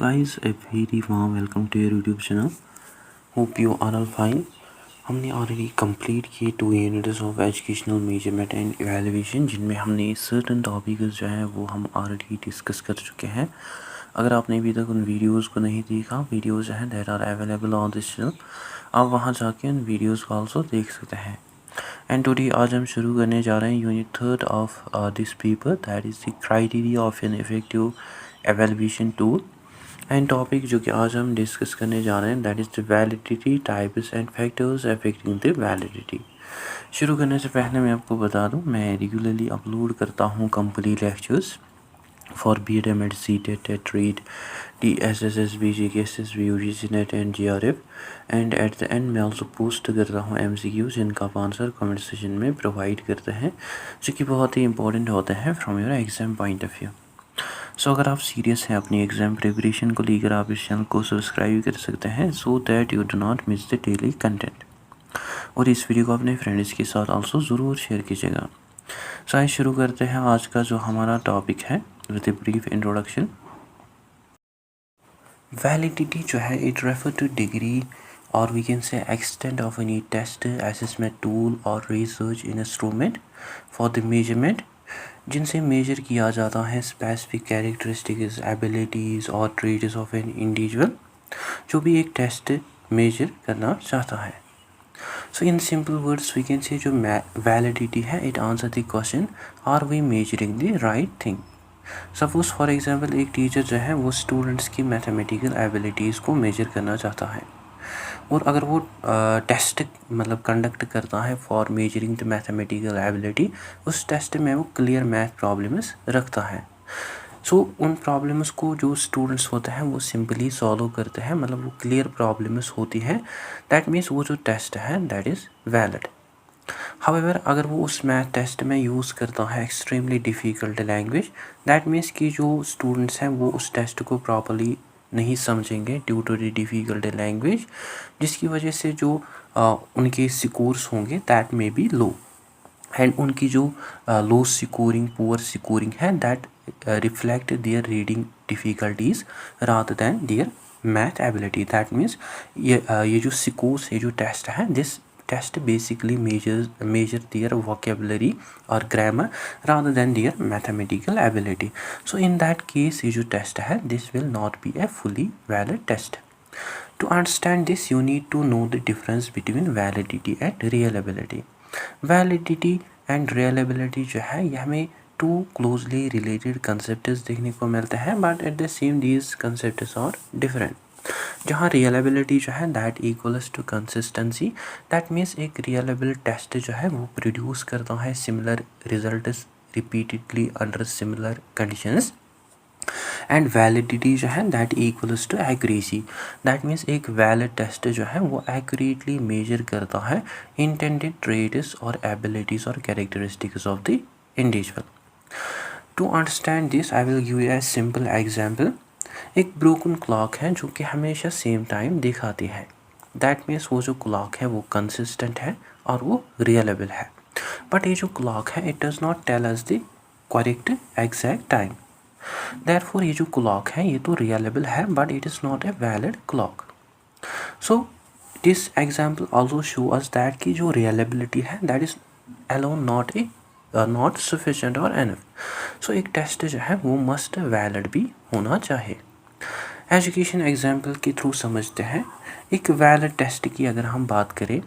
guys, a very warm welcome to your YouTube channel. Hope you are all fine. हमने already complete किए 2 units of educational measurement and evaluation, जिनमें हमने certain topics जो है वो हम ऑलरेडी डिस्कस कर चुके हैं। अगर आपने अभी तक उन वीडियोस को नहीं देखा, वीडियोस जो हैं that are available on this channel, आप वहां जाके उन वीडियोस को आल्सो देख सकते हैं। एंड टुडे आज हम शुरू करने जा रहे हैं unit 3 of this paper, that is the criteria of an effective evaluation tool. And topic जो कि आज हम डिस्कस करने जा रहे हैं that is the validity types and factors affecting the validity. शुरू करने से पहले मैं आपको बता दूं, मैं रेगुलरली अपलोड करता हूं complete lectures for BEd, CTET, TET, REET, TSSSB, GKSSB, UGC NET and GRF। And at the end मैं ऑल्सो पोस्ट करता हूँ MCQ, जिनका आप आंसर कमेंट सेशन में प्रोवाइड करते हैं, जो कि बहुत ही इंपॉर्टेंट होते हैं from your exam point of view. So अगर आप सीरियस हैं अपनी एग्ज़ाम प्रिपरेशन को लेकर, आप इस चैनल को सब्सक्राइब कर सकते हैं so that you do not miss the daily content. और इस वीडियो को अपने फ्रेंड्स के साथ आल्सो ज़रूर शेयर कीजिएगा। सो आइए शुरू करते हैं आज का जो हमारा टॉपिक है with a brief introduction. Validity जो है इट रेफर टू डिग्री और we can say extent of any test, assessment tool और research instrument for the measurement, जिनसे मेजर किया जाता है स्पेसिफिक कैरेक्टरिस्टिक्स, एबिलिटीज़ और ट्रेट्स ऑफ एन इंडिविजुअल, जो भी एक टेस्ट मेजर करना चाहता है। So in simple words we can say जो वैलिडिटी है it answer the question are we measuring the right thing. Suppose for example एक टीचर जो है वो स्टूडेंट्स की मैथमेटिकल एबिलिटीज़ को मेजर करना चाहता है, और अगर वो टेस्ट मतलब कंडक्ट करता है for measuring the mathematical ability, उस टेस्ट में वो क्लियर मैथ प्रॉब्लम्स रखता है। सो उन प्रॉब्लम्स को जो स्टूडेंट्स होते हैं वो सिंपली सॉल्व करते हैं, मतलब वो क्लियर प्रॉब्लम्स होती हैं, दैट मीन्स वो जो टेस्ट है दैट इज़ वैलिड। हाउएवर अगर वो उस मैथ टेस्ट में यूज़ करता है extremely difficult language, that means कि जो स्टूडेंट्स हैं वो उस टेस्ट को प्रॉपर्ली नहीं समझेंगे due to the difficult language, जिसकी वजह से जो उनके स्कोर्स होंगे that may be low, and उनकी जो लो स्कोरिंग, पुअर स्कोरिंग है that reflect their reading difficulties rather than their math ability. That means ये जो स्कोर्स, ये जो टेस्ट है, this test basically measure their vocabulary or grammar rather than their mathematical ability. So in that case ये जो test है this will not be a fully valid test. To understand this you need to know the difference between validity and reliability. Validity and reliability जो है ये हमें two closely related concepts देखने को मिलते हैं, but at the same these concepts are different. जहाँ reliability जो है that equals to consistency, that means एक रियलेबल टेस्ट जो है वो प्रोड्यूस करता है similar results repeatedly under similar conditions. And validity जो है that equals to accuracy, that means एक वैलिड टेस्ट जो है वो एक्यूरेटली मेजर करता है इंटेंडेड ट्रेट्स और एबिलिटीज़ और characteristics of the individual. To understand this I will give you a simple example. एक ब्रोकन क्लॉक है जो कि हमेशा सेम टाइम दिखाती है, दैट मीन्स वो जो क्लॉक है वो कंसिस्टेंट है और वो रियलेबल है। बट ये जो क्लॉक है it does not tell us the correct exact time, therefore ये जो क्लॉक है ये तो रियलेबल है but it is not a valid clock. So this example also show us that की जो रियलेबिलिटी है that is alone not sufficient और एनफ। सो एक टेस्ट जो है वो मस्ट वैलिड भी होना चाहिए। एजुकेशन एग्जाम्पल के थ्रू समझते हैं। एक वैलिड टेस्ट की अगर हम बात करें,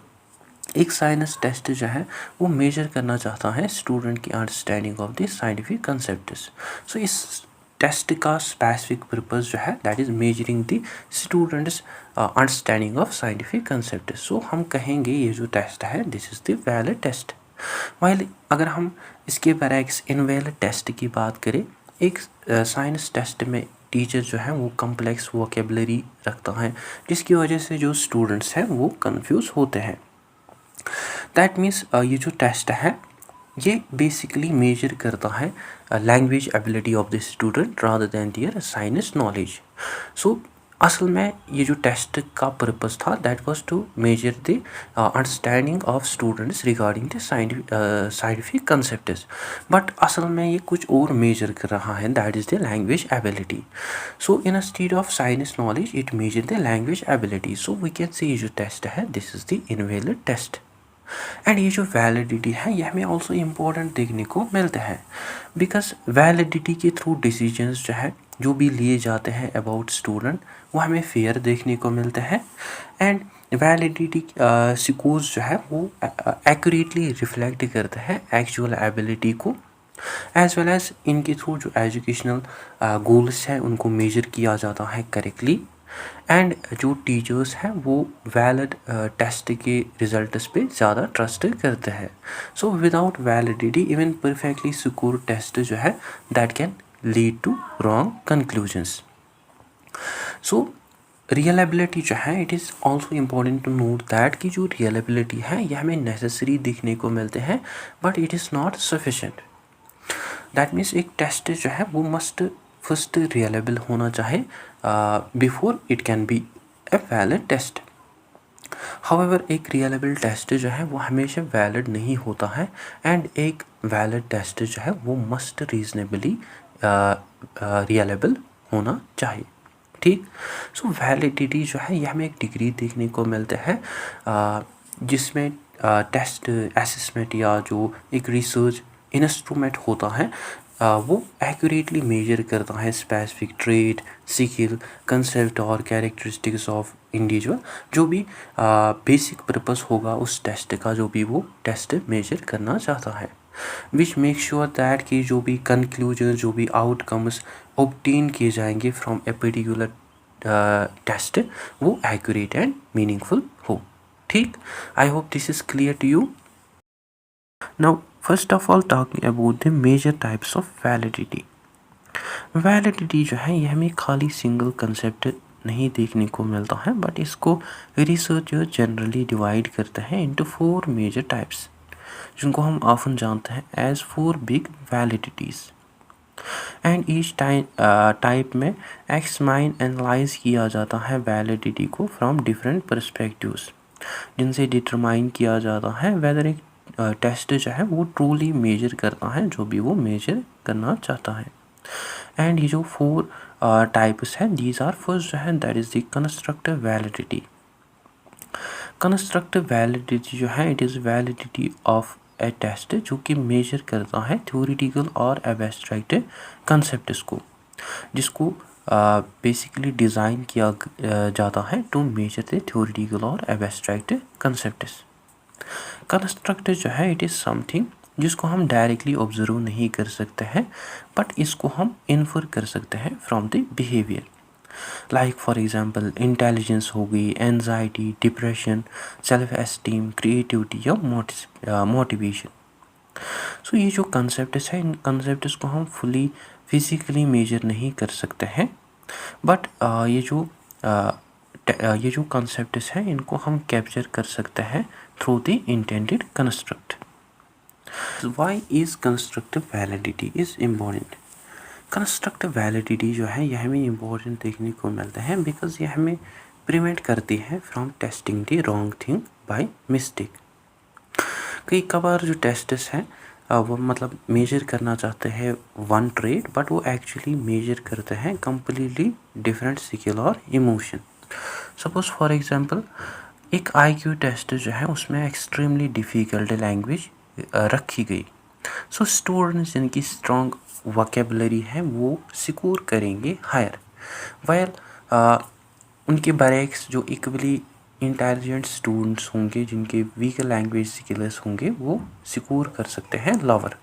एक साइंस टेस्ट जो है वो मेजर करना चाहता है स्टूडेंट की understanding of the scientific concepts. So इस टेस्ट का स्पेसिफिक पर्पस जो है that is measuring the students understanding of scientific concepts. So हम कहेंगे ये जो टेस्ट है this is the valid test. While अगर हम इसके बरक्स इनवैलिड टेस्ट की बात करें, एक साइंस टेस्ट में टीचर जो है वो कम्प्लेक्स वोकेबलरी रखता है, जिसकी वजह से जो स्टूडेंट्स हैं वो कंफ्यूज होते हैं। दैट मीन्स ये जो टेस्ट है ये बेसिकली मेजर करता है language ability of the student rather than their science knowledge. So असल में ये जो टेस्ट का पर्पस था that was to measure the understanding of students regarding the scientific concepts, but असल में ये कुछ और मेजर कर रहा है, that is the language ability. So in a state of science knowledge it measure the language ability. So we can say ये जो टेस्ट है this is the invalid test. And ये जो वैलिडिटी है ये हमें ऑल्सो इम्पोर्टेंट देखने को मिलता है, बिकॉज वैलिडिटी के थ्रू डिसीजंस जो है जो भी लिए जाते हैं अबाउट स्टूडेंट वो हमें फेयर देखने को मिलता है. एंड वैलिडिटी स्कोर्स जो है वो एक्यूरेटली रिफ्लेक्ट करता है एक्चुअल एबिलिटी को, एज वेल एज इनके थ्रू जो एजुकेशनल गोल्स हैं उनको मेजर किया जाता है करेक्टली. एंड जो टीचर्स हैं वो वैलिड टेस्ट के रिजल्ट्स पे ज़्यादा ट्रस्ट करते हैं. So without validity even perfectly secure test जो है that can lead to wrong conclusions. So reliability जो है it is also important to note that कि जो रियलेबिलिटी है यह हमें नेसेसरी देखने को मिलते हैं but it is not sufficient. That means एक टेस्ट जो है वो मस्ट फर्स्ट रियलेबल होना चाहिए before it can be a valid test. However एक रियलेबल टेस्ट जो है वो हमेशा वैलिड नहीं होता है, एंड एक वैलिड टेस्ट जो है वो मस्ट रीजनेबली रियलेबल होना चाहिए. ठीक. सो वैलिडिटी जो है यह हमें एक डिग्री देखने को मिलता है जिसमें टेस्ट असेसमेंट या जो एक रिसर्च इंस्ट्रूमेंट होता है वो एक्यूरेटली मेजर करता है स्पेसिफिक ट्रेट, स्किल, कंसेप्ट और कैरेक्टरिस्टिक्स ऑफ इंडिविजुअल, जो भी बेसिक पर्पस होगा उस टेस्ट का जो भी वो टेस्ट मेजर करना चाहता है, विच मेक श्योर दैट कि जो भी कंक्लूजन जो भी आउटकम्स ऑब्टेन किए जाएंगे फ्रॉम ए पर्टिकुलर टेस्ट वो एक्यूरेट एंड मीनिंगफुल हो. ठीक. I hope this is clear to you. Now, first of all, talking about the major types of validity. Validity जो है यह हमें खाली सिंगल कंसेप्ट नहीं देखने को मिलता है, बट इसको रिसर्चर जनरली डिवाइड करते हैं इनटू 4 मेजर टाइप्स, जिनको हम ऑफन जानते हैं as 4 big validities. And each type में एक्समाइन एनालाइज किया जाता है वैलिडिटी को फ्रॉम डिफरेंट पर्सपेक्टिव्स, जिनसे डिटरमाइन किया जाता है वेदर एक टेस्ट जो है वो ट्रूली मेजर करता है जो भी वो मेजर करना चाहता है. एंड ये जो 4 टाइप्स हैं दीज आर फर्स्ट जो है that is the constructive validity. Constructive validity जो है it is validity of a test जो कि मेजर करता है थ्योरेटिकल और एब्स्ट्रैक्ट कंसेप्ट्स को, जिसको बेसिकली डिज़ाइन किया जाता है टू मेजर द थ्योरेटिकल और एब्स्ट्रैक्ट कंसेप्ट्स. कंस्ट्रक्ट जो है इट इज़ समथिंग जिसको हम डायरेक्टली ऑब्जर्व नहीं कर सकते हैं, बट इसको हम इन्फर कर सकते हैं from the behaviour. Like for example intelligence हो गई, anxiety, depression, self esteem, creativity या मोटिवेशन. सो ये जो कंसेप्ट्स है इन कंसेप्ट्स को हम फुली फिजिकली मेजर नहीं कर सकते हैं, बट ये जो कंसेप्ट्स हैं इनको हम कैप्चर कर सकते हैं through the intended construct. Why is constructive validity is important. Constructive validity जो है यह हमें इम्पोर्टेंट देखने को मिलता है बिकॉज यह हमें प्रिवेंट करती है from testing the wrong thing by mistake. कई कबार जो टेस्ट्स हैं वो मतलब मेजर करना चाहते हैं वन ट्रेट, बट वो एक्चुअली मेजर करते हैं कम्प्लीटली डिफरेंट स्किल और इमोशन. सपोज फॉर एग्जांपल एक IQ टेस्ट जो है उसमें एक्सट्रीमली डिफ़िकल्ट लैंग्वेज रखी गई. सो स्टूडेंट्स जिनकी स्ट्रॉन्ग वोकेबलरी है वो स्कोर करेंगे हायर, वाइल उनके बरैक्स जो इक्वली इंटेलिजेंट स्टूडेंट्स होंगे जिनके वीक लैंग्वेज स्किल्स होंगे वो स्कोर कर सकते हैं lower.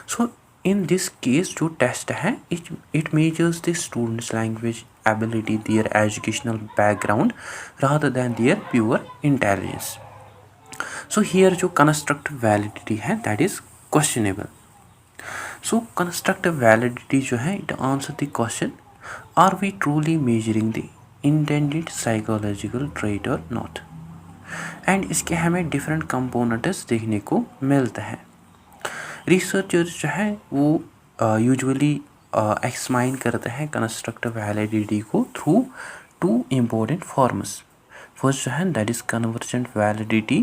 So in this case जो टेस्ट है it measures the students language ability, their educational background rather than their pure intelligence. So here जो constructive validity है that is questionable. So constructive validity जो है it answer the question are we truly measuring the intended psychological trait or not. and इसके हमें different components देखने को मिलते हैं. रिसर्चर्स जो है वो यूजुअली एक्समाइन करते हैं कंस्ट्रक्टिव वैलिडिटी को through two important forms. First जो है that is convergent validity.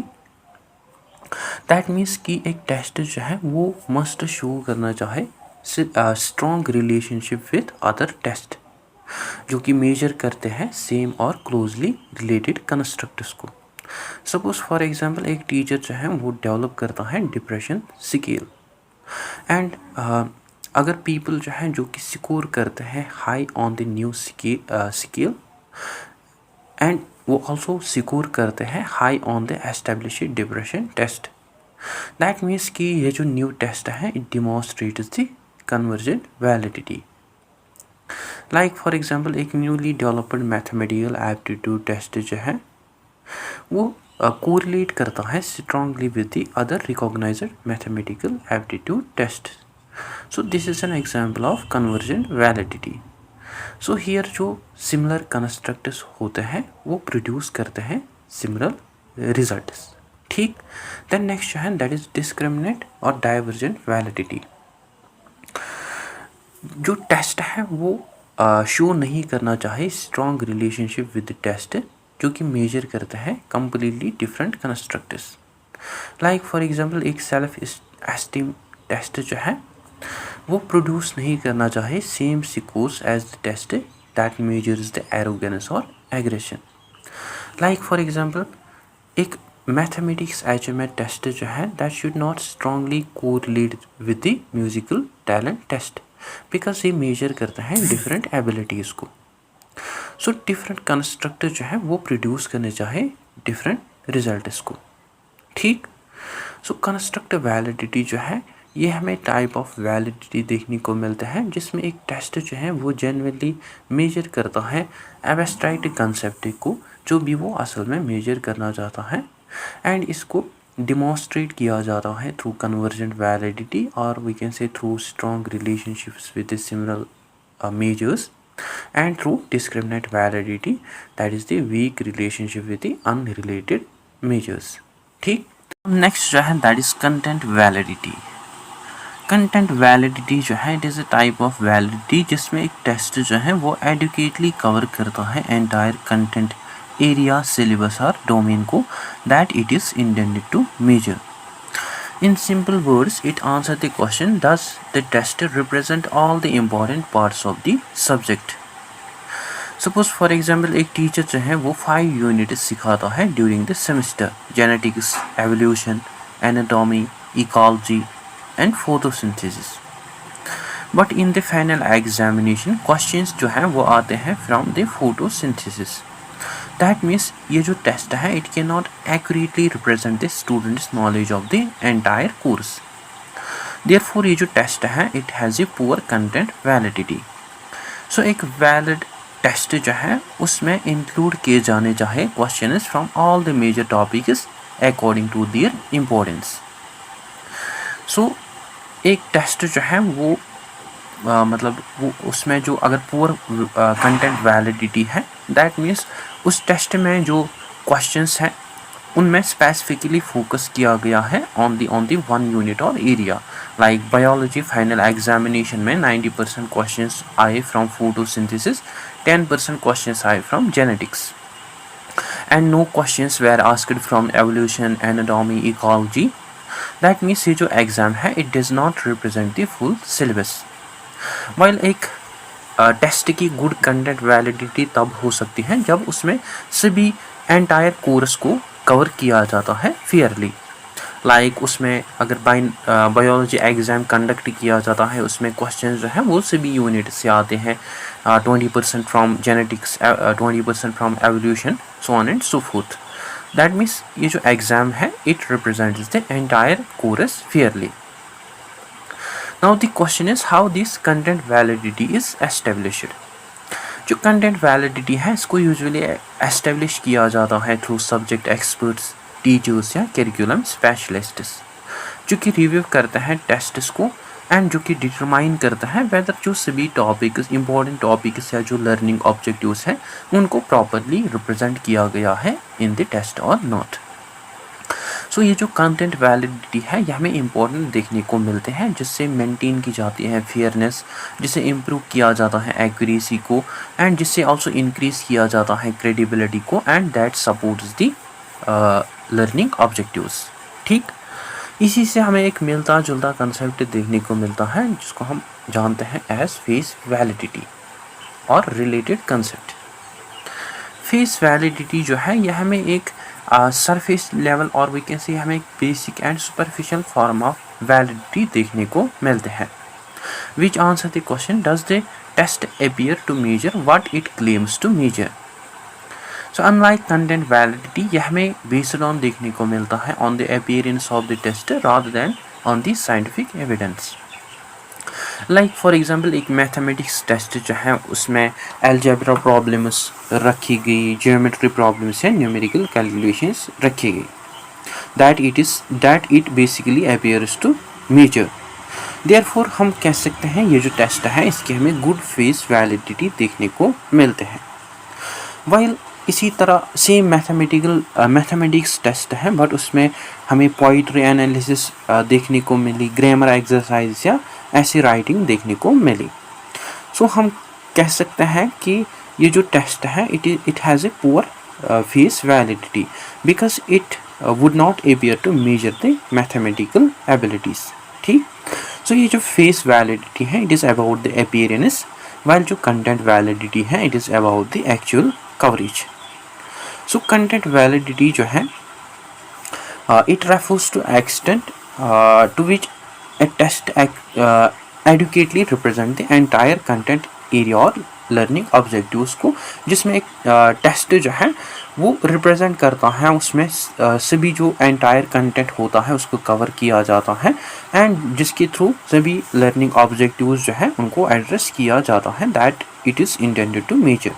That means कि एक टेस्ट जो है वो मस्ट शो करना चाहे strong relationship with other test जो कि मेजर करते हैं सेम और क्लोजली रिलेटेड कंस्ट्रक्ट्स को। सपोज फॉर एग्जांपल एक टीचर जो है वो डेवलप करता है डिप्रेशन स्केल एंड अगर पीपल जो है जो कि स्कोर करते हैं high on the new scale and वो ऑल्सो स्कोर करते हैं high on the established depression test, that means कि ये जो न्यू टेस्ट है it demonstrates the convergent validity. Like for example एक newly developed mathematical aptitude test जो है वो कोरिलेट करता है strongly with the other recognised mathematical aptitude test. So this is an example of convergent validity. So here जो similar constructs होते हैं वो प्रोड्यूस करते हैं सिमिलर रिजल्ट्स। ठीक, देन नेक्स्ट जो है दैट इज डिस्क्रिमिनेट और डाइवर्जेंट वैलिडिटी। जो टेस्ट है वो शो नहीं करना चाहे स्ट्रॉन्ग रिलेशनशिप विद टेस्ट जो कि मेजर करते हैं completely different constructs. Like for example एक सेल्फ एस्टीम टेस्ट जो है वो प्रोड्यूस नहीं करना चाहे same scores as the test that measures the arrogance और एग्रेशन। लाइक फॉर एग्जांपल एक मैथमेटिक्स HMAT टेस्ट जो है that should not strongly correlate with the musical talent test because ये मेजर करता है डिफरेंट एबिलिटीज़ को। सो डिफरेंट कंस्ट्रक्टर जो है वो प्रोड्यूस करने चाहे डिफरेंट रिजल्ट्स को। ठीक, सो कंस्ट्रक्टिव वैलिडिटी जो है ये हमें टाइप ऑफ वैलिडिटी देखने को मिलता है जिसमें एक टेस्ट जो है वो जेन्युइनली मेजर करता है एब्स्ट्रैक्ट कंसेप्ट को जो भी वो असल में मेजर करना चाहता है एंड इसको डिमॉन्स्ट्रेट किया जाता है थ्रू कन्वर्जेंट वैलिडिटी और we can say through strong relationships with similar measures and through discriminate validity that is the weak relationship with the unrelated measures। ठीक, नेक्स्ट जो है that is content validity। Content validity जो है it is a type of validity जिसमें एक test जो है वो एडुकेटली कवर करता है एंटायर कंटेंट एरिया सिलेबस और डोमेन को that it is intended to measure. In simple words, it answers the question, does the test represent all the important parts of the subject? Suppose for example एक teacher जो है वो 5 units सिखाता है during the semester, genetics, evolution, anatomy, ecology and photosynthesis. But in the final examination questions जो हैं वो आते हैं from the photosynthesis. That means ये जो टेस्ट है it cannot accurately represent the student's knowledge of the entire course. Therefore ये जो टेस्ट है it has a poor content validity. So एक valid टेस्ट जो है उसमें इंक्लूड किए जाने चाहिए questions from all the major topics according to their importance. So एक टेस्ट जो है वो मतलब वो उसमें जो अगर पुअर कंटेंट वैलिडिटी है दैट मीन्स उस टेस्ट में जो क्वेश्चंस हैं उनमें स्पेसिफिकली फोकस किया गया है ऑन दी 1 यूनिट और area. Like biology final examination में 90% क्वेश्चंस आए फ्रॉम फोटोसिंथेसिस, 10% क्वेश्चंस आए from genetics and no questions were asked from evolution, anatomy, ecology. That means ये जो एग्ज़ाम है it does not represent the full syllabus. While एक टेस्ट की good content validity तब हो सकती है जब उसमें सभी एंटायर कोर्स को कवर किया जाता है फेयरली। लाइक उसमें अगर बायोलॉजी एग्ज़ाम कंडक्ट किया जाता है उसमें क्वेश्चन जो है वो सभी यूनिट से आते हैं, 20% from genetics, 20% from evolution, so on and so fourth. That means ये जो एग्ज़ाम है it represents the entire course Fairlie. Now the question is how this content validity is established। जो content validity है इसको usually establish किया जाता है through subject experts, teachers या curriculum specialists जो कि रिव्यू करते हैं टेस्ट्स को एंड जो कि डिटरमाइन करता है वेदर जो सभी टॉपिक्स इंपॉर्टेंट टॉपिक्स या जो लर्निंग ऑब्जेक्टिव्स हैं उनको प्रॉपरली रिप्रेजेंट किया गया है इन द टेस्ट और नॉट। सो ये जो कंटेंट वैलिडिटी है ये हमें इम्पोर्टेंट देखने को मिलते हैं, जिससे मेंटेन की जाती है फेयरनेस, जिससे इम्प्रूव किया जाता है एक्यूरेसी को, एंड जिससे ऑल्सो इंक्रीज किया जाता है क्रेडिबिलिटी को, and that supports the learning objectives. ठीक, इसी से हमें एक मिलता जुलता कंसेप्ट देखने को मिलता है जिसको हम जानते हैं एज फेस वैलिडिटी और रिलेटेड कंसेप्ट। फेस वैलिडिटी जो है यह हमें एक सरफेस लेवल और वी कैन से हमें एक basic and superficial form of validity देखने को मिलते हैं, which answer the question does the test appear to measure what it claims to measure. So unlike content validity यह हमें बेस्ड ऑन देखने को मिलता है on the appearance of the test rather then on the scientific evidence. Like for example एक mathematics test जो है उसमें अलजेब्रा प्रॉब्लम्स रखी गई, ज्योमेट्री प्रॉब्लम्स या न्यूमेरिकल कैलकुलेशंस रखी गई, that it basically appears to measure. Therefore हम कह सकते हैं ये जो टेस्ट है इसकी हमें गुड फेस वैलिडिटी देखने को मिलते हैं। वाइल इसी तरह सेम मैथमेटिक्स टेस्ट है बट उसमें हमें पोइट्री एनालिसिस देखने को मिली, ग्रामर एक्सरसाइज या ऐसी राइटिंग देखने को मिली। सो हम कह सकते हैं कि ये जो टेस्ट है it has a poor face validity because it would not appear to measure the mathematical abilities. ठीक, सो ये जो फेस वैलिडिटी है it is about the appearance, while जो कंटेंट वैलिडिटी है it is about the actual coverage. So content validity जो है it refers to extent to which a test adequately represent the entire content area और learning objectives को, जिसमें एक test जो है वो रिप्रेजेंट करता है, उसमें सभी जो एंटायर कंटेंट होता है उसको कवर किया जाता है एंड जिसके थ्रू सभी लर्निंग ऑब्जेक्टिव्स जो है उनको एड्रेस किया जाता है, that it is intended to measure.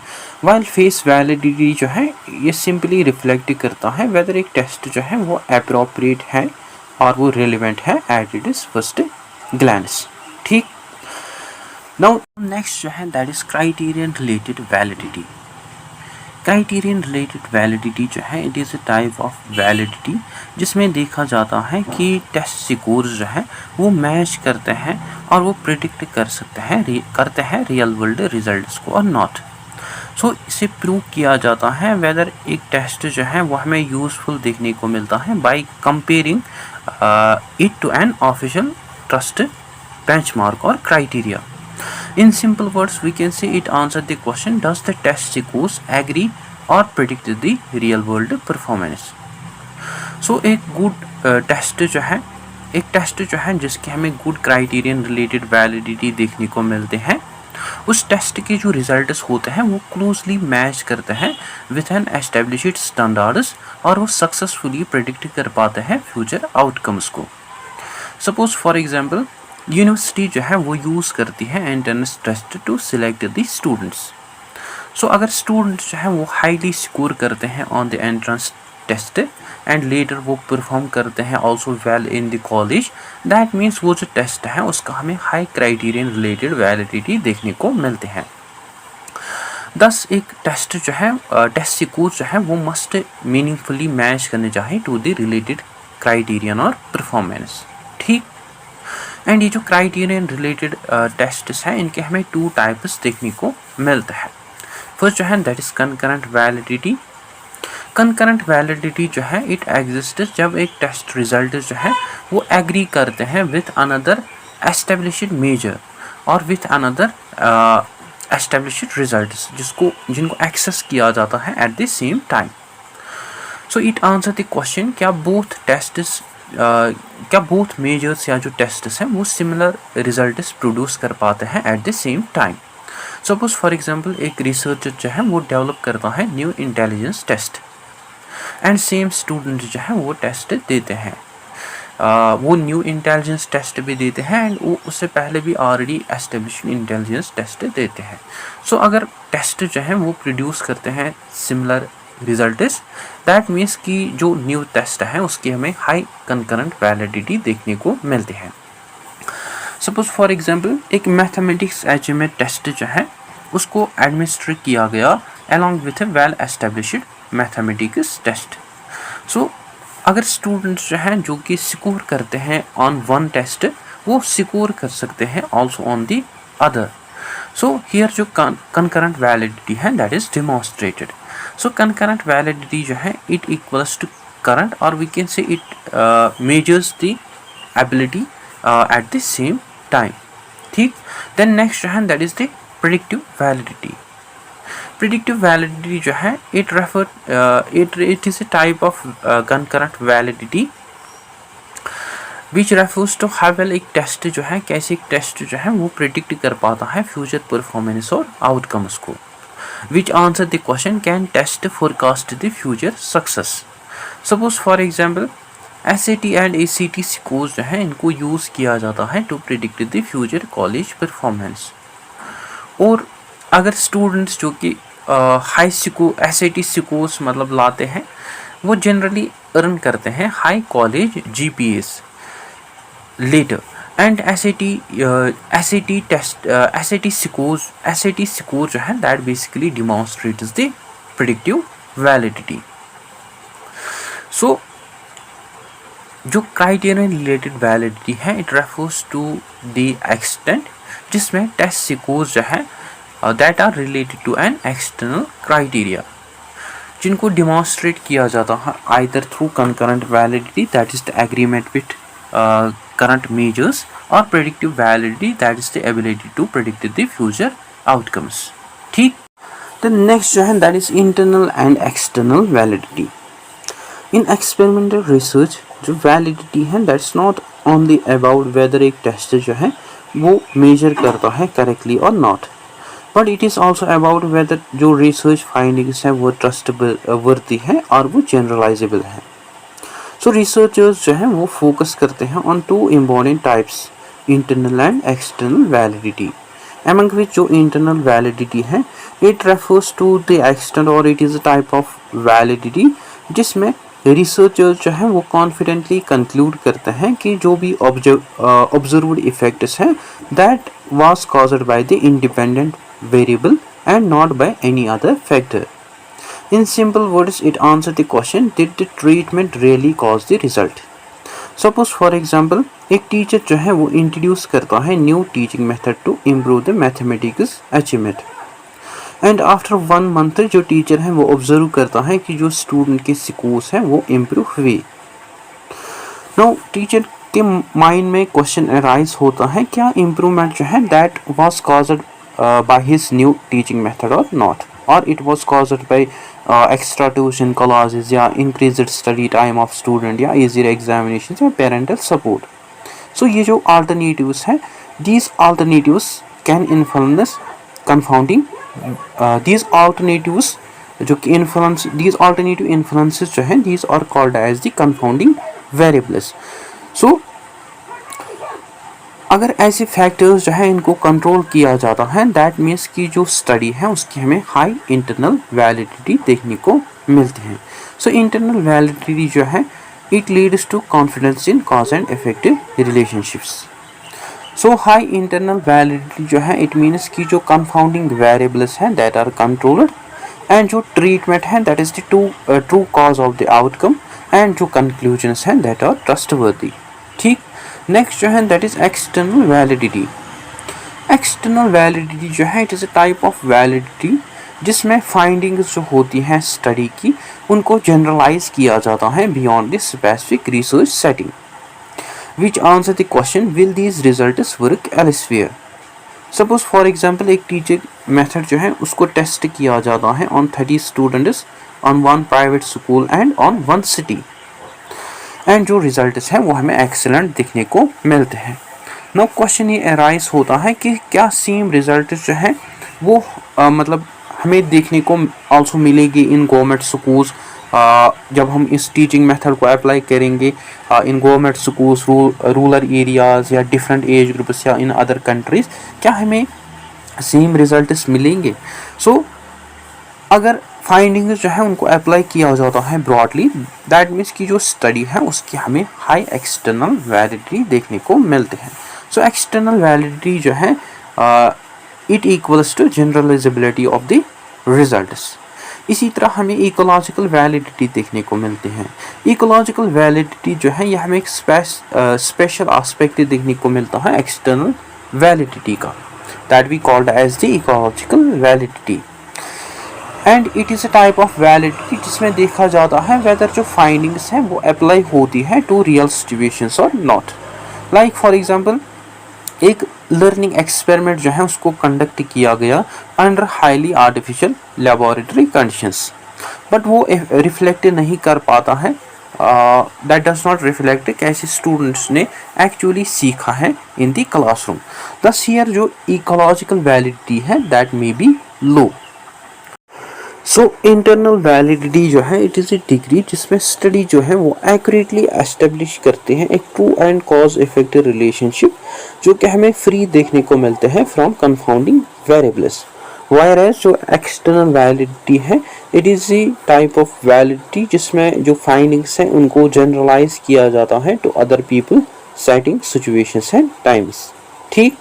While face validity जो है ये सिंपली रिफ्लेक्ट करता है वेदर एक टेस्ट जो है वो अप्रोप्रिएट है और वो रिलेवेंट है at it is first glance. ठीक, नाउ नेक्स्ट जो है that is criterion related validity. Criterion related validity जो है it is a type of validity जिसमें देखा जाता है कि टेस्ट स्कोर्स जो है वो मैच करते हैं और वो प्रिडिक्ट करते हैं रियल वर्ल्ड रिजल्ट्स को और नॉट। सो इसे प्रूव किया जाता है वेदर एक टेस्ट जो है वो हमें यूज़फुल देखने को मिलता है by comparing it to an official trust benchmark or criteria. In simple words, we can say it answers the question, does the test scores agree or predict the real world performance? So एक good test जो है जिसके हमें good criterion related validity देखने को मिलते हैं, उस टेस्ट के जो रिजल्ट्स होते हैं वो क्लोजली मैच करते हैं विथ एन एस्टेब्लिश्ड स्टैंडर्ड्स और वो सक्सेसफुली प्रेडिक्ट कर पाते हैं फ्यूचर आउटकम्स को। सपोज फॉर एग्जांपल यूनिवर्सिटी जो है वो यूज़ करती है entrance test to select the students. So अगर स्टूडेंट्स जो है वो हाईली स्कोर करते हैं on the entrance test and later वो परफॉर्म करते हैं also well in the college, that means वो जो टेस्ट है उसका हमें हाई क्राइटेरियन रिलेटेड वैलिडिटी देखने को मिलते हैं। दस एक टेस्ट जो है टेस्ट स्कोर जो है वो मस्ट मीनिंगफुली मैच करने चाहिए टू द रिलेटेड क्राइटेरियन और परफॉर्मेंस। ठीक, एंड ये जो क्राइटेरियन रिलेटेड टेस्ट्स हैं इनके हमें टू टाइप्स देखने को मिलते हैं। फर्स्ट जो है that is concurrent validity. Concurrent validity जो है इट एग्जिस्ट जब एक टेस्ट रिजल्ट जो है वो एग्री करते हैं विथ अनदर एस्टेब्लिश्ड मेजर और विथ अनदर एस्टेब्लिश्ड रिजल्ट्स जिनको एक्सेस किया जाता है eight the same time. So it answer the question, क्या बोथ मेजर्स या जो टेस्ट्स हैं वो सिमिलर रिजल्ट्स प्रोड्यूस कर पाते हैं at the same time. Suppose for example एक रिसर्चर जो है वो डेवलप करता है new intelligence test and same student जो है वो टेस्ट देते हैं, वो न्यू इंटेलिजेंस टेस्ट भी देते हैं एंड वो उससे पहले भी ऑलरेडी एस्टेब्लिश्ड इंटेलिजेंस टेस्ट देते हैं। सो अगर टेस्ट जो है वो प्रोड्यूस करते हैं सिमिलर रिजल्ट्स, दैट मीन्स कि जो न्यू टेस्ट है उसकी हमें हाई कंकरेंट वैलिडिटी देखने को मिलती है। सपोज फॉर एग्जांपल एक मैथमेटिक्स एचएमए टेस्ट जो है उसको एडमिनिस्टर किया गया along with a well established mathematics test. So अगर स्टूडेंट्स जो हैं जो कि स्कोर करते हैं ऑन वन टेस्ट, वो स्कोर कर सकते हैं also on the other. So here जो कंकरेंट वैलिडिटी है that is demonstrated. So concurrent validity जो है इट इक्वल्स टू करंट, और we can say it measures the ability at the same time. ठीक. देन नेक्स्ट जो है that is the predictive validity. Predictive validity जो है it is a type of concurrent validity which refers to how well एक test जो है, कैसे एक टेस्ट जो है वो प्रिडिक्ट कर पाता है फ्यूचर परफॉर्मेंस और आउटकम्स को. Which answer the question can test forecast the future success. Suppose for example SAT and ACT scores जो है इनको यूज़ किया जाता है to predict the future college performance. और अगर स्टूडेंट्स जो कि हाई SAT स्कोर्स मतलब लाते हैं, वो जनरली अर्न करते हैं high college GPAs later, and SAT score जो है that basically demonstrates the predictive validity. So जो criterion related validity है it refers to the extent जिसमें टेस्ट scores जो है that are related to an external criteria, जिनको demonstrate किया जाता है either through concurrent validity that is the agreement with current measures, or predictive validity that is the ability to predict the future outcomes. ठीक. The next जो है that is internal and external validity. In experimental research जो validity है that's not only about whether एक test जो है वो measure करता है correctly or not, but it is also about whether जो research findings है वो trustworthy है और वो generalizable है. सो रिसर्चर्स जो हैं वो फोकस करते हैं on two important types, internal and external validity. Among which जो इंटरनल वैलिडिटी है it refers to the external और it is a type of validity जिसमें रिसर्चर्स जो हैं वो कॉन्फिडेंटली कंक्लूड करते हैं कि जो भी ऑब्जर्व्ड इफेक्ट्स हैं that was caused by the independent variable and not by any other factor. In simple words, it answers the question, did the treatment really cause the result? Suppose for example, एक teacher जो है वो introduce करता है new teaching method to improve the mathematics achievement, and after 1 month जो teacher है वो observe करता है कि जो स्टूडेंट के स्कोर्स हैं वो इम्प्रूव हुए. नाउ टीचर के माइंड में क्वेश्चन अराइज होता है क्या इम्प्रूवमेंट जो है that was caused by his new teaching method और not, or it was caused by extra tuition classes या increased study time of student या easier examinations या parental support. So ये जो alternatives हैं these alternatives can influence confounding these alternatives जो कि influence these alternative influences जो हैं these are called as the confounding variables. So अगर ऐसे फैक्टर्स जो है इनको कंट्रोल किया जाता है दैट मीन्स की जो स्टडी है उसकी हमें हाई इंटरनल वैलिडिटी देखने को मिलती है. सो इंटरनल वैलिडिटी जो है it leads to confidence in cause and effective relationships. So high internal validity जो है इट मीन्स की जो कंफाउंडिंग वेरिएबल्स हैं दैट आर कंट्रोल्ड, एंड जो ट्रीटमेंट है that is the true cause of the outcome, and जो conclusions हैं that are trustworthy. ठीक. नेक्स्ट जो है that is external validity. External validity जो है it is a type of validity जिसमें फाइंडिंग्स जो होती हैं स्टडी की उनको जनरलाइज किया जाता है beyond the specific research setting. Which answer the question will these results work elsewhere. Suppose for example एक टीचिंग मेथड जो है उसको टेस्ट किया जाता है on 30 students on 1 private school and on 1 city, and जो रिजल्ट्स हैं वो हमें एक्सीलेंट दिखने को मिलते हैं. नो क्वेश्चन ये अराइज होता है कि क्या सेम रिजल्ट जो है वो मतलब हमें देखने को आल्सो मिलेगी इन गवर्नमेंट स्कूल्स जब हम इस टीचिंग मेथड को अप्लाई करेंगे in government schools, rural areas या डिफरेंट एज ग्रुप्स या इन अदर कंट्रीज़, क्या हमें सेम रिजल्ट्स मिलेंगे. सो अगर फाइंडिंग्स जो है उनको अप्लाई किया जाता है ब्रॉडली दैट मीन्स की जो स्टडी है उसकी हमें हाई एक्सटर्नल वैलिडिटी देखने को मिलते हैं. सो एक्सटर्नल वैलिडिटी जो है it equals to generalisability of the results. इसी तरह हमें इकोलॉजिकल वैलिडिटी देखने को मिलते हैं। इकोलॉजिकल वैलिडिटी जो है यह हमें एक स्पेशल एस्पेक्ट देखने को मिलता है एक्सटर्नल वैलिडिटी का, that we called as the ecological validity. And it is a type of validity जिसमें देखा जाता है वेदर जो फाइंडिंग्स हैं वो अप्लाई होती है टू रियल सिचुएशंस और नॉट। लाइक फॉर एग्जांपल एक लर्निंग एक्सपेरिमेंट जो है उसको कंडक्ट किया गया under highly artificial laboratory conditions, but वो रिफ्लेक्ट नहीं कर पाता है, दैट डज नॉट रिफ्लेक्ट कैसे स्टूडेंट्स ने एक्चुअली सीखा है इन दी क्लासरूम। दस हियर जो इकोलॉजिकल वैलिडिटी है that may be low. So internal validity जो है इट इज़ ए डिग्री जिसमें स्टडी जो है वो एक्यूरेटली एस्टेब्लिश करते हैं एक true and cause effect relationship जो कि हमें फ्री देखने को मिलते हैं फ्रॉम कन्फाउंडिंग वेरिएबल्स। वायरस जो एक्सटर्नल वैलिडिटी है it is a type of validity जिसमें जो फाइंडिंग्स हैं उनको जनरलाइज किया जाता है to other people setting situations and times. ठीक,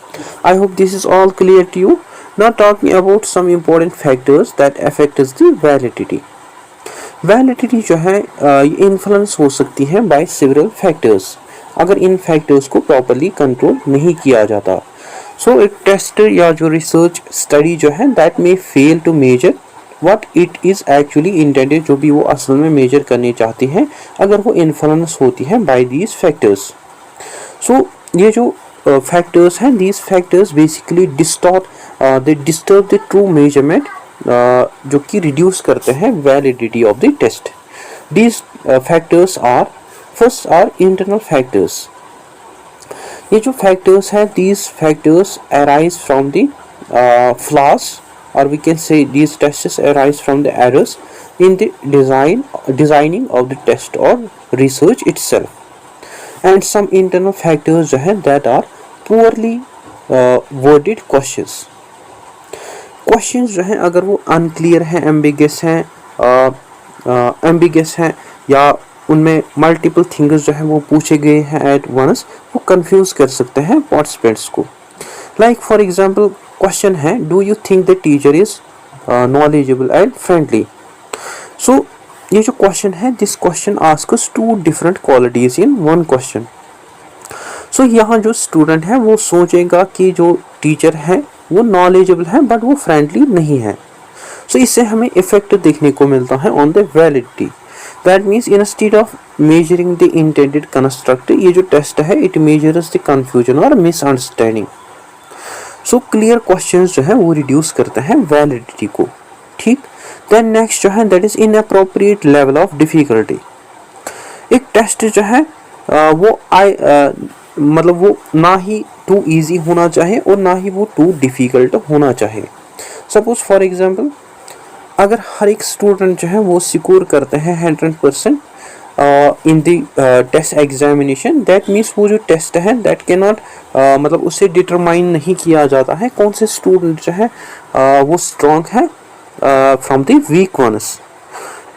I hope this is all clear to you. Now talking about some important factors that affect the validity. Validity जो है ये इन्फ्लुएंस हो सकती है by several factors अगर इन फैक्टर्स को properly control नहीं किया जाता। सो एक टेस्ट या जो रिसर्च स्टडी जो है that may fail to measure what it is actually intended, जो भी वो असल में मेजर करनी चाहती हैं अगर वो इन्फ्लुएंस होती है बाय दीज फैक्टर्स। सो ये जो फैक्टर्स हैं these factors basically they disturb the true measurement जो कि रिड्यूस करते हैं validity of the test. These factors are first are internal factors। ये जो फैक्टर्स हैं these factors arise from the flaws or we can say these tests arise from the errors in the designing of the test or research itself। and some internal factors जो हैं that are poorly worded questions। Questions जो हैं अगर वो unclear हैं, ambiguous हैं या उनमें मल्टीपल थिंग्स जो हैं वो पूछे गए हैं एट वंस, वो कंफ्यूज कर सकते हैं पार्टिसिपेंट्स को। लाइक फॉर एग्जांपल क्वेश्चन है do you think the teacher is knowledgeable and friendly. So ये जो क्वेश्चन है this question asks two different qualities in one question. So यहाँ जो स्टूडेंट है वो सोचेगा कि जो टीचर है वो नॉलेजेबल है बट वो फ्रेंडली नहीं है। सो इससे हमें इफेक्ट देखने को मिलता है on the validity. That means instead of measuring the intended construct ये जो टेस्ट है इट मेजर्स द कंफ्यूजन और मिसअंडरस्टैंडिंग। सो क्लियर क्वेश्चंस जो है वो रिड्यूस करते हैं वैलिडिटी को। ठीक, देन नेक्स्ट जो है that is inappropriate level of difficulty. एक टेस्ट जो है वो मतलब वो ना ही टू ईजी होना चाहिए और ना ही वो टू डिफ़िकल्ट होना चाहिए। सपोज फॉर एग्जांपल अगर हर एक स्टूडेंट जो है वो सिक्योर करते हैं 100% इन दी टेस्ट एग्जामिनेशन, दैट मीन्स वो जो टेस्ट है दैट कैन नॉट मतलब उससे डिटरमाइन नहीं किया जाता है कौन से स्टूडेंट जो है वो स्ट्रॉन्ग है from the weak ones.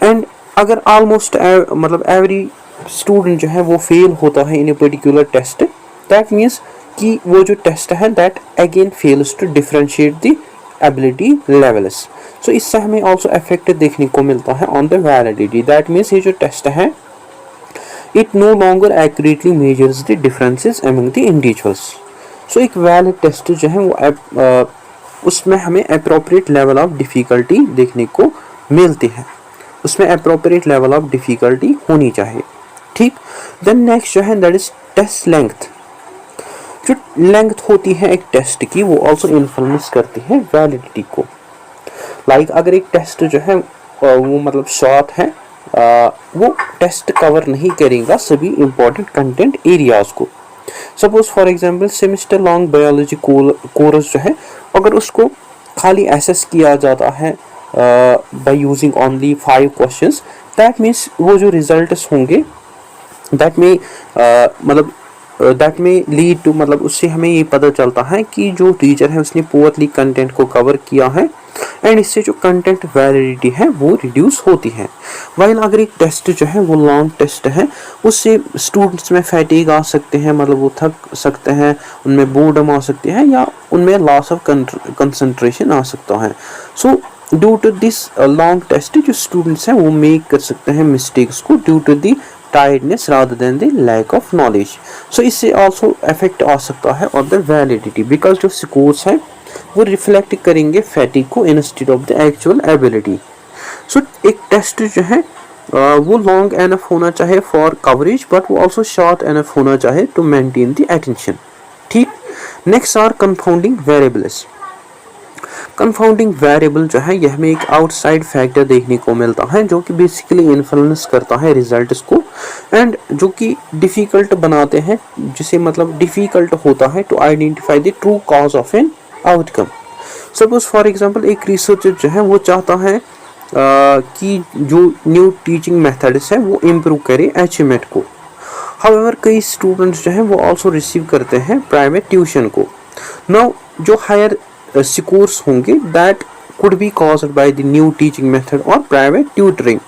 And अगर ऑलमोस्ट मतलब एवरी स्टूडेंट जो है वो फेल होता है in a particular test, that means कि वो जो टेस्ट है that again fails to differentiate the ability levels. So इससे हमें ऑल्सो इफेक्ट देखने को मिलता है on the validity. That means ये जो टेस्ट है it no longer accurately measures the differences among the individuals. So एक वैलिड टेस्ट जो है वो उसमें हमें अप्रोप्रिएट लेवल ऑफ डिफ़िकल्टी देखने को मिलती है, उसमें अप्रोप्रिएट लेवल ऑफ डिफ़िकल्टी होनी चाहिए। ठीक, देन नेक्स्ट जो है दैट इज टेस्ट लेंथ। जो लेंथ होती है एक टेस्ट की वो ऑल्सो इन्फ्लुएंस करती है वैलिडिटी को। लाइक अगर एक टेस्ट जो है वो मतलब शॉर्ट है वो टेस्ट कवर नहीं करेगा सभी इंपॉर्टेंट कंटेंट एरियाज को। Suppose for example semester long biology course जो है अगर उसको खाली एसेस किया जाता है by using only 5 questions, that means वो जो रिजल्ट्स होंगे दैट में लीड टू मतलब उससे हमें ये पता चलता है कि जो टीचर है उसने पुअरली कंटेंट को कवर किया है एंड इससे जो कंटेंट वैलिडिटी है वो रिड्यूस होती है। वाइल अगर एक टेस्ट जो है वो लॉन्ग टेस्ट है उससे स्टूडेंट्स में फैटीग आ सकते हैं, मतलब वो थक सकते हैं, उनमें बोर्डम आ सकते हैं या उनमें लॉस ऑफ कंसंट्रेशन आ सकता है। So due to this long test जो स्टूडेंट्स हैं वो मेक कर सकते हैं मिस्टेक्स को due to the tiredness rather than the lack of knowledge. So इससे ऑल्सो इफेक्ट आ सकता है ऑन द वैलिडिटी, बिकॉज जो स्कोर्स हैं वो रिफ्लेक्ट करेंगे फैटिग को instead of the actual ability. So एक टेस्ट जो है वो लॉन्ग एनफ होना चाहिए फॉर कवरेज, बट वो ऑल्सो शॉर्ट एनफ होना चाहिए टू मेंटेन द अटेंशन। ठीक। Next are confounding variables. Confounding variable जो है यह हमें एक आउटसाइड फैक्टर देखने को मिलता है जो कि बेसिकली इन्फ्लुएंस करता है रिजल्ट्स को एंड जो कि डिफिकल्ट बनाते हैं, जिसे मतलब डिफिकल्ट होता है to identify the true cause of an outcome. Suppose for example एक रिसर्चर जो है वो चाहता है कि जो न्यू टीचिंग मेथड्स है वो इम्प्रूव करे अचीवमेंट को। हाउएवर कई स्टूडेंट्स जो हैं वो आल्सो रिसीव करते हैं प्राइवेट ट्यूशन को। नाउ जो हायर स्कोर्स होंगे that could be caused by the new teaching method और प्राइवेट ट्यूटरिंग।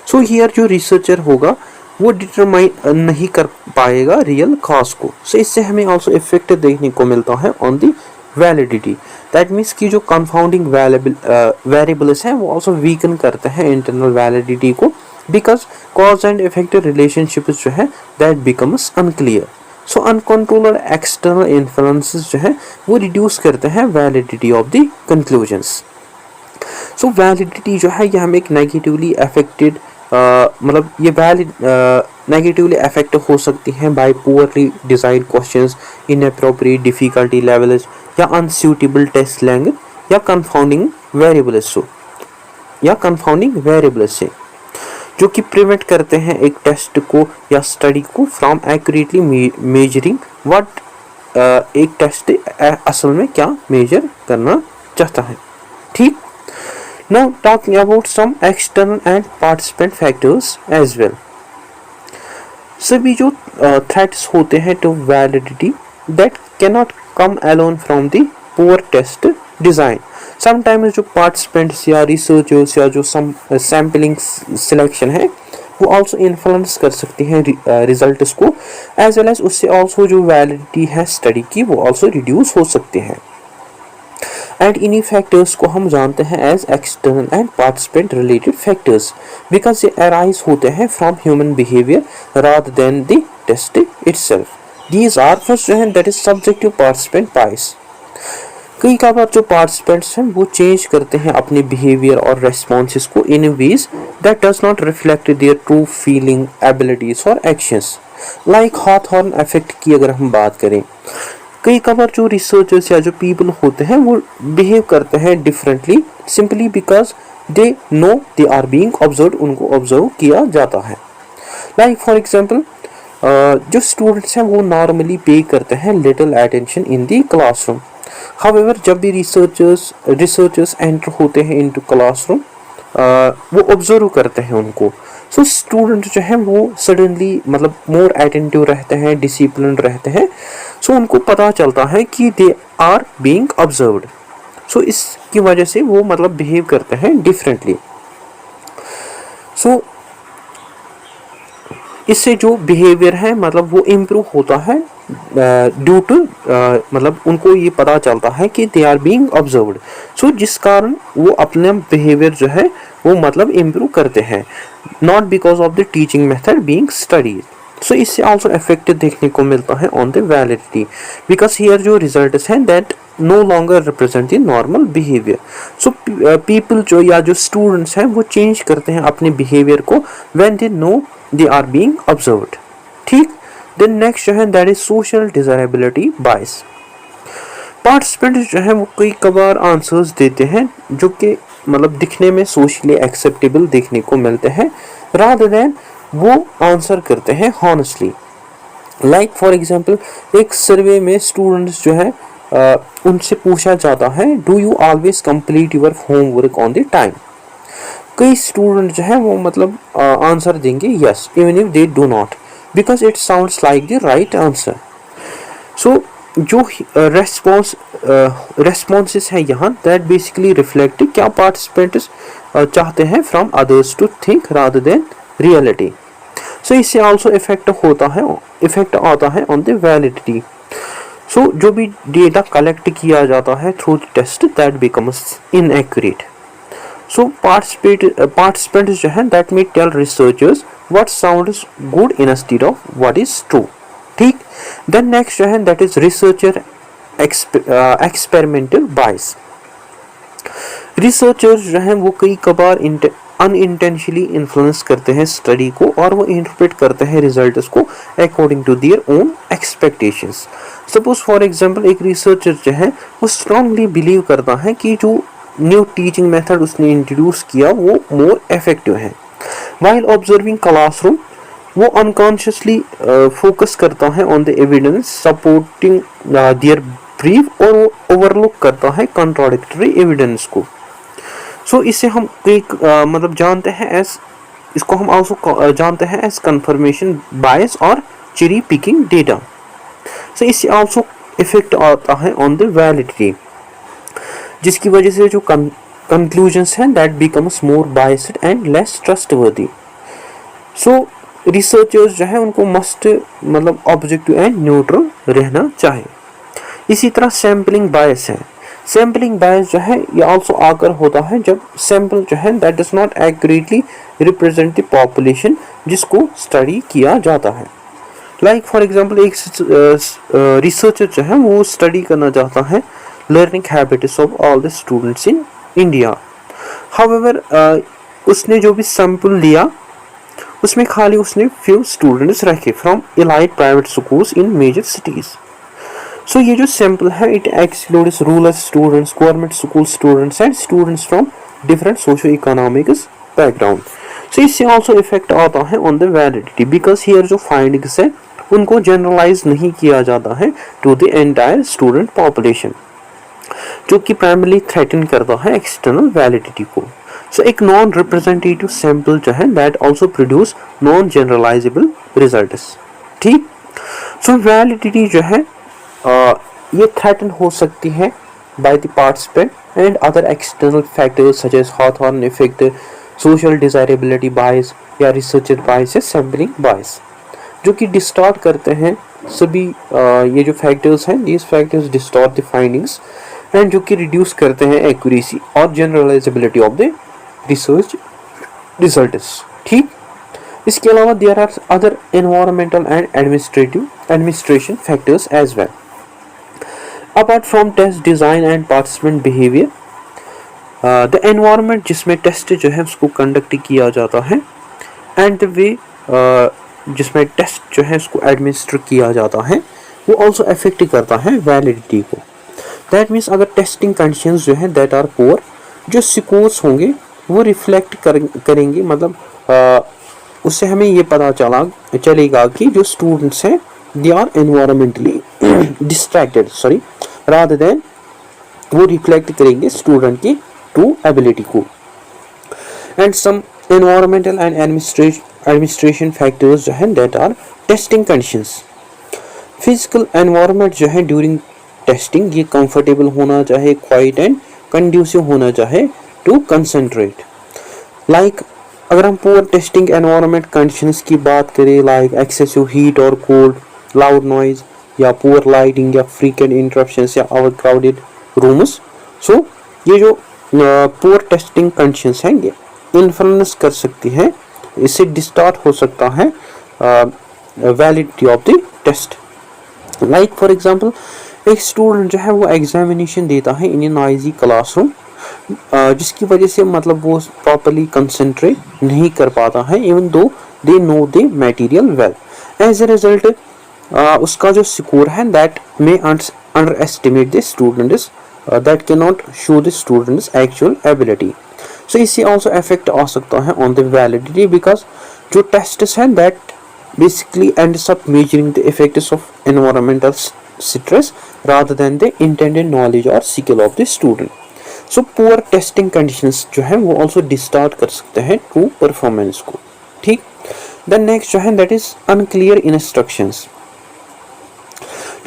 सो हियर जो रिसर्चर होगा वो डिटरमाइन नहीं कर पाएगा रियल कॉज को। सो इससे हमें आल्सो इफेक्ट देखने को मिलता है on the validity. That means कि जो कंफाउंडिंग वेरिएबल्स हैं वो आल्सो वीकन करते हैं इंटरनल वैलिडिटी को, because cause and effect relationships जो है that becomes unclear. So uncontrolled external influences जो है वो रिड्यूस करते हैं validity of the conclusions. So validity जो है ये हमें एक नेगेटिवली अफेक्टेड मतलब ये नेगेटिवली अफेक्ट हो सकती हैं by poorly design questions, inappropriate difficulty levels या अनसूटेबल टेस्ट लेंथ या कंफाउंडिंग वेरिएबल्स से जो कि प्रिवेंट करते हैं एक टेस्ट को या स्टडी को फ्रॉम एक्यूरेटली मेजरिंग व्हाट एक टेस्ट असल में क्या मेजर करना चाहता है। ठीक। Now talking about some external and participant factors as well. सभी जो थ्रेट्स होते हैं to validity that can not come alone from the poor test design. Sometimes जो पार्टिसिपेंट्स या रिसर्चर्स या जो सैम्पलिंग सिलेक्शन है वो आल्सो इन्फ्लुएंस कर सकती हैं रिजल्ट्स को, एज वेल एज उससे आल्सो जो वैलिडिटी है स्टडी की वो आल्सो रिड्यूस हो सकते हैं। एंड इन्हीं फैक्टर्स को हम जानते हैं as external and participant related factors, because ये अराइज होते हैं from human behaviour rather than the test itself. These are first जो है that is subjective participant bias. कई बार जो पार्टिसिपेंट्स हैं वो चेंज करते हैं अपने बिहेवियर और रेस्पॉन्सेस को in ways that does not reflect their true feeling, abilities और एक्शंस। लाइक हॉथॉर्न इफेक्ट की अगर हम बात करें, कई बार जो रिसर्चर्स या जो पीपल होते हैं वो बिहेव करते हैं differently simply because they know they are being observed, उनको ऑब्जर्व किया जाता है। लाइक फॉर एग्जांपल जो स्टूडेंट्स हैं वो नॉर्मली पे करते हैं little attention in the classroom. However जब भी रिसर्चर्स एंटर होते हैं इनटू क्लासरूम वो ऑब्जर्व करते हैं उनको। सो स्टूडेंट जो है वो सडनली मतलब मोर अटेंटिव रहते हैं, डिसिप्लिन रहते हैं। सो उनको पता चलता है कि दे आर बीइंग ऑब्जर्व्ड। सो इसकी वजह से वो मतलब बिहेव करते हैं डिफरेंटली। सो इससे जो बिहेवियर है मतलब वो इम्प्रूव होता है ड्यू टू मतलब उनको ये पता चलता है कि दे आर बीइंग ऑब्जर्व्ड। सो जिस कारण वो अपना बिहेवियर जो है वो मतलब इम्प्रूव करते हैं, not because of the teaching method being studied. So इससे आल्सो इफेक्ट देखने को मिलता है on the validity, because here जो रिजल्ट्स हैं that no longer represent the normal behaviour. So people जो या जो स्टूडेंट्स हैं वो चेंज करते हैं अपने बिहेवियर को when they know they are being observed. ठीक। देन नेक्स्ट जो है that is social desirability bias. Participant जो है वो कई बार आंसर्स देते हैं जो कि मतलब दिखने में सोशली एक्सेप्टेबल देखने को मिलते हैं रादर देन वो आंसर करते हैं हॉनेस्टली। लाइक फॉर एग्जांपल एक सर्वे में स्टूडेंट्स जो है उनसे पूछा जाता है do you always complete your homework on the time. कई स्टूडेंट जो है वो मतलब आंसर देंगे yes even if they do not, because it sounds like the right answer. So जो रेस्पॉन्सेस है यहाँ दैट बेसिकली रिफ्लेक्ट क्या पार्टिसिपेंट्स चाहते हैं from others to think rather than reality. So इससे आल्सो इफेक्ट आता है ऑन द वैलिडिटी। सो जो भी डेटा कलेक्ट किया जाता है through the test that becomes inaccurate. So participants जो है that may tell researchers what sounds good instead of what is true. ठीक। देन नेक्स्ट जो है that is researcher experimental bias. Researchers जो हैं वो कई कबार अनइंटेंशनली इन्फ्लुएंस करते हैं स्टडी को और वो इंटरप्रेट करते हैं रिजल्ट्स को according to their own expectations. Suppose for example एक रिसर्चर जो है वो स्ट्रांगली बिलीव करता है कि जो न्यू टीचिंग मेथड उसने इंट्रोड्यूस किया वो मोर इफेक्टिव है। व्हाइल ऑब्जर्विंग क्लासरूम वो अनकॉन्शियसली फोकस करता है on the evidence supporting their belief और वो ओवरलुक करता है कॉन्ट्राडिक्टरी एविडेंस को। सो इसे हम एक मतलब जानते हैं एज, इसको हम आल्सो जानते हैं एज कंफर्मेशन बायस और चेरी पिकिंग डेटा। सो इससे आल्सो इफेक्ट आता है ऑन द वैलिडिटी, जिसकी वजह से जो कंक्लूजन्स हैं that becomes more biased and less trustworthy. So researchers जो है उनको मस्ट मतलब ऑब्जेक्टिव एंड न्यूट्रल रहना चाहिए। इसी तरह सैम्पलिंग बायस है। सैम्पलिंग बायस जो है ये आल्सो आकर होता है जब सैंपल जो है that does not accurately represent the population जिसको स्टडी किया जाता है। लाइक फॉर एग्जांपल एक रिसर्चर जो है वो स्टडी करना चाहता है learning habits of all the students in India. However उसने जो भी सैंपल लिया उसमें खाली उसने फ्यू स्टूडेंट्स रखे from elite private schools in major cities. So ये जो सैंपल है it excludes rural students, government school students and students from different socio economic background. So इससे ऑल्सो इफेक्ट आता है on the validity because here जो findings है उनको generalise नहीं किया जाता है to the entire student population, जो कि प्राइमरली थ्रेटन करता है एक्सटर्नल वैलिडिटी को। सो एक नॉन रिप्रेजेंटेटिव सैंपल जो है that also produce non generalisable results. ठीक। सो वैलिडिटी जो है ये थ्रेटन हो सकती है by the participant and other external factors such as Hawthorne effect, social desirability bias या रिसर्चर बायस या सैम्पलिंग बायस, जो कि डिस्टॉर्ट करते हैं सभी ये जो फैक्टर्स हैं these factors distort the findings and जो कि रिड्यूस करते हैं एक्यूरेसी और generalisability of the research results. ठीक। इसके अलावा there are other environmental and administration factors as well. Apart from test design and participant behaviour, the environment जिसमें test जो है उसको कंडक्ट किया जाता है एंड द वे जिसमें टेस्ट जो है उसको एडमिनिस्टर किया जाता है वो ऑल्सो अफेक्ट करता है वैलिडिटी को। दैट मीन्स अगर टेस्टिंग कंडीशंस जो है दैट आर पुअर, जो स्कोर्स होंगे वो रिफ्लेक्ट करेंगे मतलब उससे हमें ये पता चलेगा कि जो स्टूडेंट्स हैं they are environmentally distracted rather than वो रिफ्लेक्ट करेंगे स्टूडेंट की ट्रू एबिलिटी को। And some environmental and administration factors जो है that are testing conditions. Physical environment जो है ड्यूरिंग टेस्टिंग ये कंफर्टेबल होना चाहिए, क्वाइट एंड कंड्यूसिव होना चाहिए टू कंसंट्रेट। लाइक अगर हम पुअर टेस्टिंग एनवायरनमेंट कंडीशंस की बात करें लाइक एक्सेसिव हीट और कोल्ड, लाउड नॉइज या पुअर लाइटिंग या फ्रीक्वेंट इंटरप्शंस या ओवर क्राउडेड रूम्स, सो ये जो पुअर टेस्टिंग कंडीशंस हैं ये इन्फ्लुएंस कर सकती हैं, इससे डिस्टॉर्ट हो सकता है validity of the test. Like for example एक स्टूडेंट जो है वो एग्जामिनेशन देता है इन ए नॉइजी क्लासरूम, जिसकी वजह से मतलब वो प्रॉपर्ली कंसंट्रेट नहीं कर पाता है even though they know the material well. As a result उसका जो स्कोर है that may under estimate the students that can not show the students actual ability. So इससे ऑल्सो इफेक्ट आ सकता है ऑन द वैलिडिटी बिकॉज जो tests हैं that basically ends up measuring the effects of environmental stress rather than the intended knowledge or skill of the student. So poor testing conditions जो है वो also distort कर सकते हैं true performance को। ठीक। Then next जो है that is unclear instructions।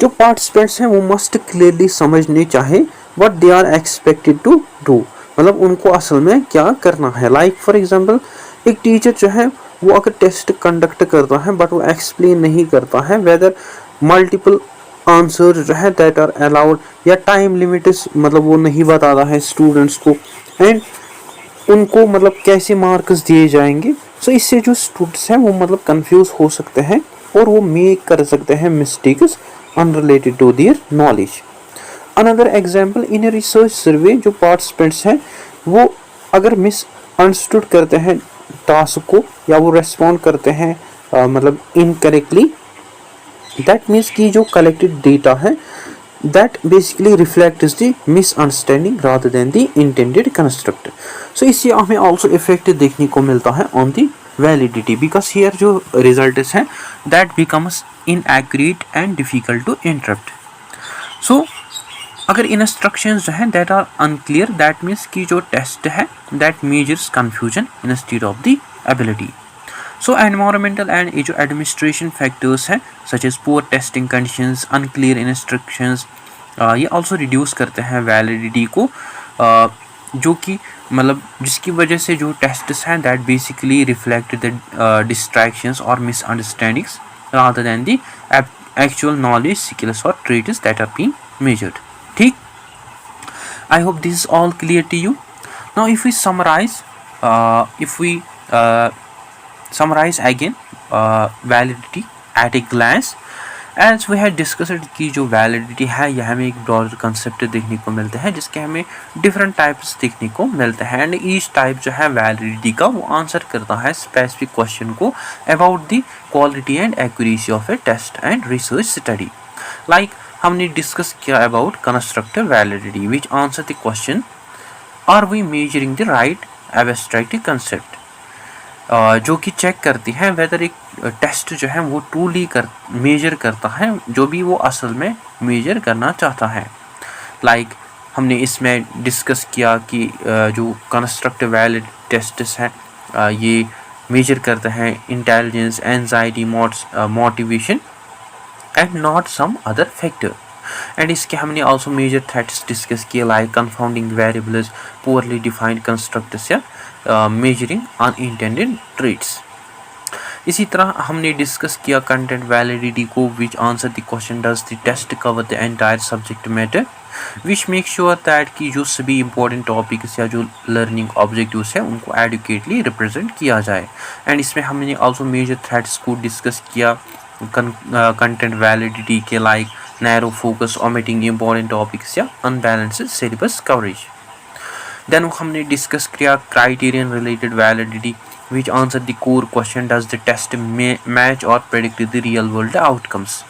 जो participants हैं वो must clearly समझने चाहिए what they are expected to do, मतलब उनको असल में क्या करना है। Like for example एक टीचर जो है वो अगर टेस्ट कंडक्ट करता है बट वो एक्सप्लेन नहीं करता है वेदर मल्टीपल आंसर जो है दैट आर अलाउड या टाइम लिमिट मतलब वो नहीं बताता है स्टूडेंट्स को, एंड उनको मतलब कैसे मार्क्स दिए जाएंगे। सो इससे जो स्टूडेंट्स हैं वो मतलब कंफ्यूज हो सकते हैं और वो मेक कर सकते हैं mistakes unrelated to their knowledge. Another example, in a research survey जो पार्टिसिपेंट्स हैं वो अगर मिस अंडरस्टूड करते हैं टास्क को या वो रेस्पॉन्ड करते हैं मतलब इनकरेक्टली, दैट मीन्स कि जो कलेक्टेड डेटा है that basically reflects the misunderstanding rather than the intended construct. So इससे हमें also effect देखने को मिलता है on the validity because here जो results हैं that becomes inaccurate and difficult to interpret. So अगर instructions जो हैं that are unclear, that means कि जो test है that measures confusion instead of the ability. So environmental and administration factors हैं such as poor testing conditions, unclear instructions, ये also reduce करते हैं validity को, जो कि मतलब जिसकी वजह से जो tests हैं that basically reflect the distractions or misunderstandings rather than the actual knowledge, skills or traits that are being measured. ठीक, I hope this is all clear to you. Now if we summarize, summarize again validity at a glance, as we had discussed कि जो validity है यह हमें एक broader concept देखने को मिलता है जिसके हमें different types देखने को मिलते हैं and each type जो है validity का वो answer करता है specific question को about the quality and accuracy of a test and research study. Like हमने discuss किया about constructive validity which answer the question, are we measuring the right abstract concept, जो कि check करती है weather एक test जो है वो ट्रूली मेजर करता है जो भी वो असल में मेजर करना चाहता है। लाइक हमने इसमें डिस्कस किया कि जो कंस्ट्रक्टिव वैलिड टेस्ट्स हैं ये मेजर करते हैं intelligence, anxiety, motivation and not some other factor. And इसके हमने आल्सो मेजर थ्रेट्स डिस्कस किए like confounding variables, poorly defined constructs या मेजरिंग अनइंटेंडेड ट्रेट्स। इसी तरह हमने डिस्कस किया कंटेंट वैलिडिटी को, which answer the question does the test cover the entire subject matter, which make sure that कि जो सभी इंपॉर्टेंट टॉपिक्स या जो लर्निंग ऑब्जेक्टिव्स है उनको एडुकेटली रिप्रेजेंट किया जाए। एंड इसमें हमने आल्सो मेजर थ्रेट्स को डिस्कस किया कंटेंट वैलिडिटी के like narrow focus, omitting important topics या अनबैलेंस्ड सिलेबस कवरेज। देन हमने डिस्कस किया criterion related validity which answer the core question does the test match और predict the real world outcomes,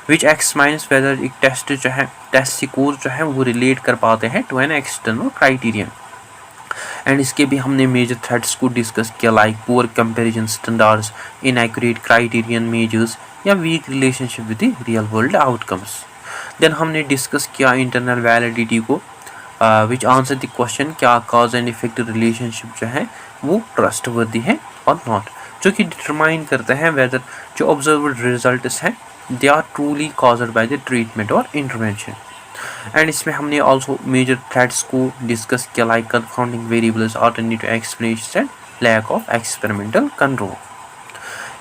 which examines whether एक test जो है test score जो है वो रिलेट कर पाते हैं to an external criterion. And इसके भी हमने मेजर थ्रेट्स को डिस्कस किया like poor comparison standards, inaccurate criterion measures या weak relationship with the real world outcomes. Then हमने डिस्कस किया इंटरनल वैलिडिटी को विच आंसर द क्वेश्चन क्या कॉज एंड इफेक्ट रिलेशनशिप जो है वो ट्रस्टवर्दी है और नॉट, जो कि डिटरमाइन करते हैं वेदर जो ऑब्जर्व्ड रिजल्ट्स हैं they are truly caused by the treatment और इंटरवेंशन। एंड इसमें हमने आल्सो मेजर थ्रेट्स को डिस्कस किया like confounding variables, alternative explanation and lack of experimental control.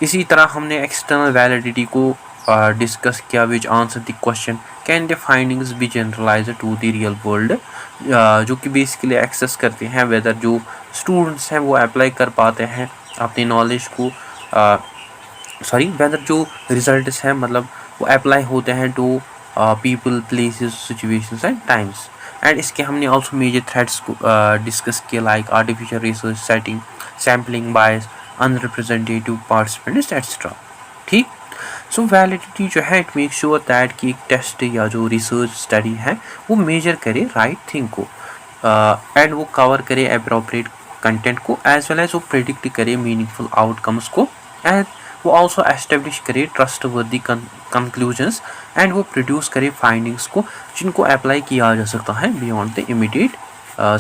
इसी तरह हमने एक्सटर्नल वैलिडिटी को डिस्कस किया which answer the question can the findings be generalized to the real world, जो कि बेसिकली एक्सेस करते हैं वेदर जो स्टूडेंट्स हैं वो अप्लाई कर पाते हैं अपनी नॉलेज को, वेदर जो रिजल्ट्स हैं मतलब वो अप्लाई होते हैं to people, places, situations and times. And इसके हमने आल्सो मेजर थ्रेट्स को डिस्कस किया like artificial research setting, sampling bias, unrepresentative participants etcetera. ठीक, सो वैलिडिटी जो है इट मेक श्योर दैट कि एक टेस्ट या जो रिसर्च स्टडी है वो मेजर करे राइट थिंग को एंड वो कवर करे अप्रोप्रिएट कंटेंट को एज वेल एज वो प्रेडिक्ट करे मीनिंगफुल आउटकम्स को एंड वो आल्सो एस्टेब्लिश करे ट्रस्टवर्दी कंक्लूजन्स एंड वो प्रोड्यूस करे फाइंडिंग्स को जिनको अप्लाई किया जा सकता है beyond the immediate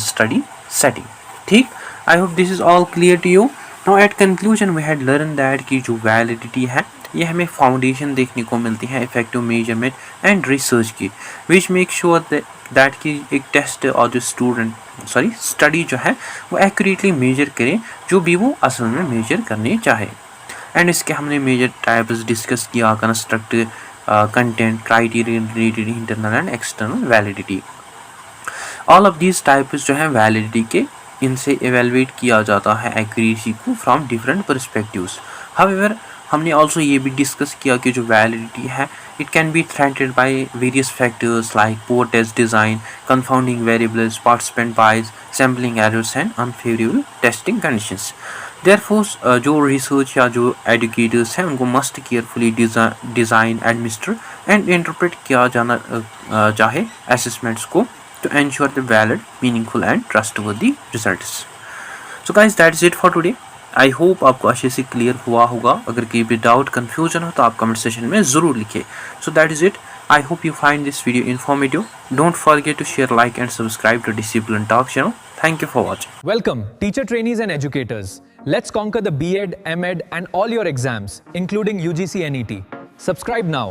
study setting. ठीक, I hope this is all clear to you. Now at conclusion we had learn that की जो वैलिडिटी है ये हमें फाउंडेशन देखने को मिलती है इफेक्टिव मेजरमेंट एंड रिसर्च की, विच मेक श्योर दैट कि एक टेस्ट और जो स्टडी जो है वो एक्यूरेटली मेजर करें जो भी वो असल में मेजर करने चाहे। एंड इसके हमने मेजर टाइप्स डिस्कस किया constructive, content, criterion related, internal and external validity. All of these types जो है वैलिडिटी के इनसे एवेलुएट किया जाता है एक्यूरेसी को फ्रॉम डिफरेंट पर्सपेक्टिव्स। हाउएवर हमने ऑल्सो ये भी डिस्कस किया कि जो वैलिडिटी है it can be threatened by various factors like poor test design, confounding variables, participant bias, sampling errors and unfavourable testing conditions. Therefore जो रिसर्च या जो एजुकेटर्स हैं उनको must carefully design, administer and interpret किया जाना चाहे assessments को to ensure the valid, meaningful and trustworthy results. So guys, that's it for today. I hope आपको अच्छे से क्लियर हुआ होगा। अगर कहीं भी डाउट कन्फ्यूजन हो तो आप कमेंट सेक्शन में ज़रूर लिखिए। So that is it. I hope you find this video informative. Don't forget to share, like and subscribe to Discipline Talk channel. Thank you for watching. Welcome, teacher trainees and educators. Let's conquer the B.Ed, M.Ed and all your exams, including UGC NET. Subscribe now.